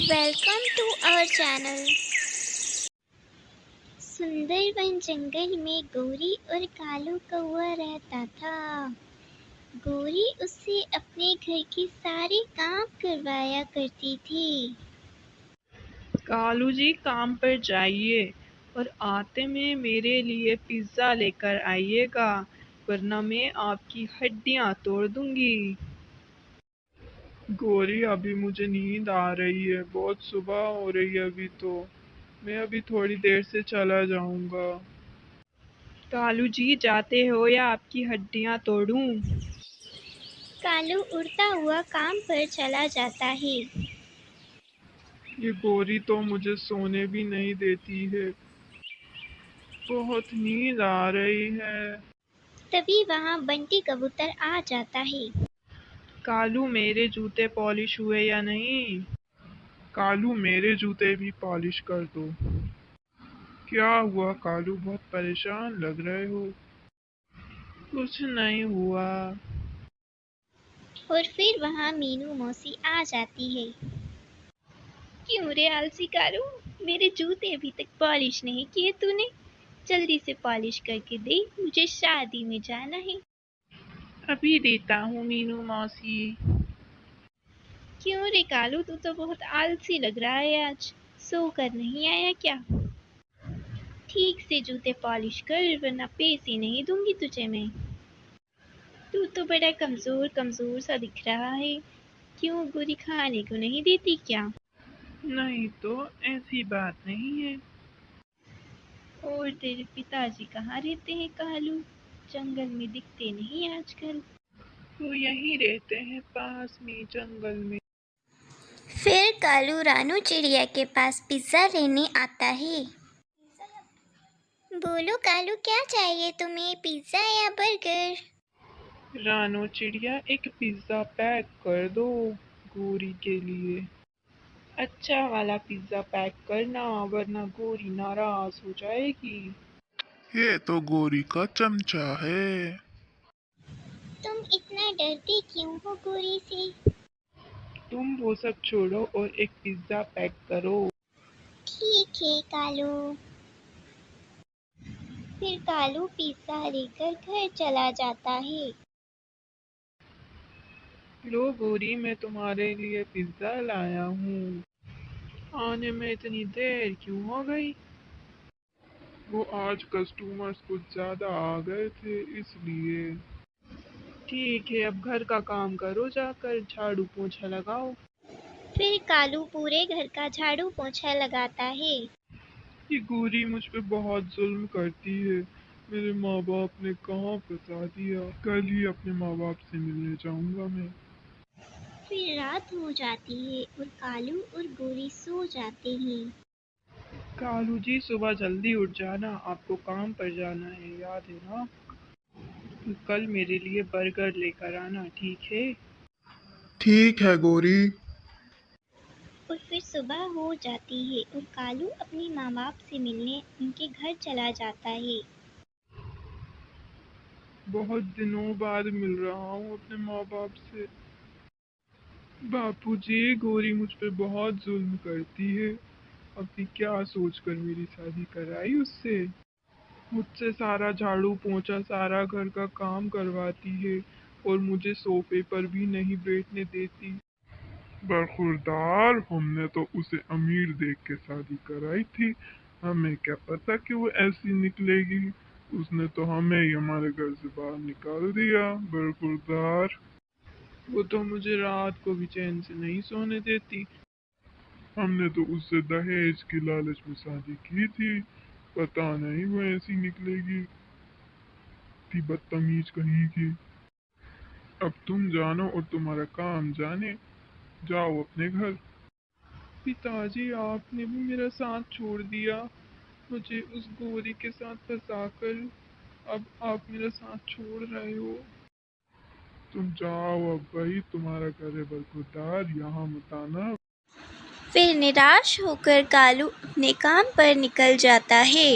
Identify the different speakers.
Speaker 1: Welcome to our channel. सुंदर वन जंगल में गोरी और कालू कौआ रहता था। गोरी उससे अपने घर के सारे काम करवाया करती थी।
Speaker 2: कालू जी काम पर जाइए और आते में मेरे लिए पिज्ज़ा लेकर आइएगा, वरना मैं आपकी हड्डियां तोड़ दूंगी।
Speaker 3: गोरी, अभी मुझे नींद आ रही है। बहुत सुबह हो रही है अभी तो। मैं अभी थोड़ी देर से चला जाऊंगा।
Speaker 2: कालू जी जाते हो या आपकी हड्डियां तोड़ूं?
Speaker 1: कालू उड़ता हुआ काम पर चला जाता है।
Speaker 3: ये गोरी तो मुझे सोने भी नहीं देती है। बहुत नींद आ रही है।
Speaker 1: तभी वहाँ बंटी कबूतर आ जाता है।
Speaker 3: कालू, मेरे जूते पॉलिश हुए या नहीं? कालू, मेरे जूते भी पॉलिश कर दो। क्या हुआ कालू, बहुत परेशान लग रहे हो? कुछ नहीं हुआ।
Speaker 1: और फिर वहाँ मीनू मौसी आ जाती है। क्यों रे आलसी कालू, मेरे जूते अभी तक पॉलिश नहीं किए तूने? जल्दी से पॉलिश करके दे, मुझे शादी में जाना है।
Speaker 3: अभी देता हूँ मीनू मौसी।
Speaker 1: क्यों रे कालू, तू तो बहुत आलसी लग रहा है आज। सो कर नहीं आया क्या? ठीक से जूते पॉलिश कर, वरना पैसे नहीं दूंगी तुझे मैं। तू तो बड़ा कमजोर कमजोर सा दिख रहा है। क्यों, गोरी खाने को नहीं देती क्या?
Speaker 3: नहीं तो ऐसी बात नहीं है।
Speaker 1: और तेरे पिताजी कहाँ रहते हैं कालू? जंगल में दिखते नहीं आजकल।
Speaker 3: वो यहीं रहते हैं पास में जंगल में।
Speaker 1: फिर कालू रानू चिड़िया के पास पिज्जा लेने आता है। बोलो कालू, क्या चाहिए तुम्हें, पिज्जा या बर्गर?
Speaker 3: रानो चिड़िया, एक पिज्जा पैक कर दो गोरी के लिए। अच्छा वाला पिज्जा पैक करना, वरना गोरी नाराज हो जाएगी।
Speaker 4: ये तो गोरी का चमचा है।
Speaker 1: तुम इतना डरते क्यों हो गोरी से?
Speaker 3: तुम वो सब छोड़ो और एक पिज्जा पैक करो।
Speaker 1: ठीक है कालू। फिर कालू पिज्जा लेकर घर चला जाता है।
Speaker 3: लो गोरी, मैं तुम्हारे लिए पिज्जा लाया हूँ। आने में इतनी देर क्यों हो गई? वो आज कस्टमर्स कुछ ज्यादा आ गए थे इसलिए। ठीक है, अब घर का काम करो, जाकर झाड़ू पोछा लगाओ।
Speaker 1: फिर कालू पूरे घर का झाड़ू पोछा लगाता है।
Speaker 3: ये गोरी मुझ पे बहुत जुल्म करती है। मेरे माँ बाप ने कहाँ फंसा दिया। कल ही अपने माँ बाप से मिलने जाऊंगा मैं।
Speaker 1: फिर रात हो जाती है और कालू और गोरी सो जाते हैं।
Speaker 3: कालू जी, सुबह जल्दी उठ जाना, आपको काम पर जाना है, याद है ना? कल मेरे लिए बर्गर लेकर आना, ठीक है?
Speaker 4: ठीक है गोरी।
Speaker 1: और फिर सुबह हो जाती है और कालू अपने माँ बाप से मिलने उनके घर चला जाता है।
Speaker 3: बहुत दिनों बाद मिल रहा हूँ अपने माँ बाप से। बापूजी, गोरी मुझ पे बहुत जुल्म करती है। अपनी क्या सोचकर मेरी शादी कराई उससे। मुझसे सारा झाड़ू पोंछा, सारा घर का काम करवाती है और मुझे सोफे पर भी नहीं बैठने देती। बरखुरदार, हमने तो उसे अमीर देख के शादी कराई थी। हमें क्या पता कि वो ऐसी निकलेगी। उसने तो हमें ही हमारे घर से बाहर निकाल दिया। बरखुरदार, वो तो मुझे रात को भी चैन से नहीं सोने देती। हमने तो उससे दहेज की लालच में शादी की थी। पता नहीं वो ऐसी निकलेगी। थी बदतमीज कहीं की। अब तुम जानो और तुम्हारा काम जाने। जाओ अपने घर। पिताजी, आपने भी मेरा साथ छोड़ दिया। मुझे उस गोरी के साथ फंसाकर अब आप मेरा साथ छोड़ रहे हो। तुम जाओ अब, भाई तुम्हारा घर है बरखुरदार, यहाँ मत आना।
Speaker 1: फिर निराश होकर कालू अपने काम पर निकल जाता है।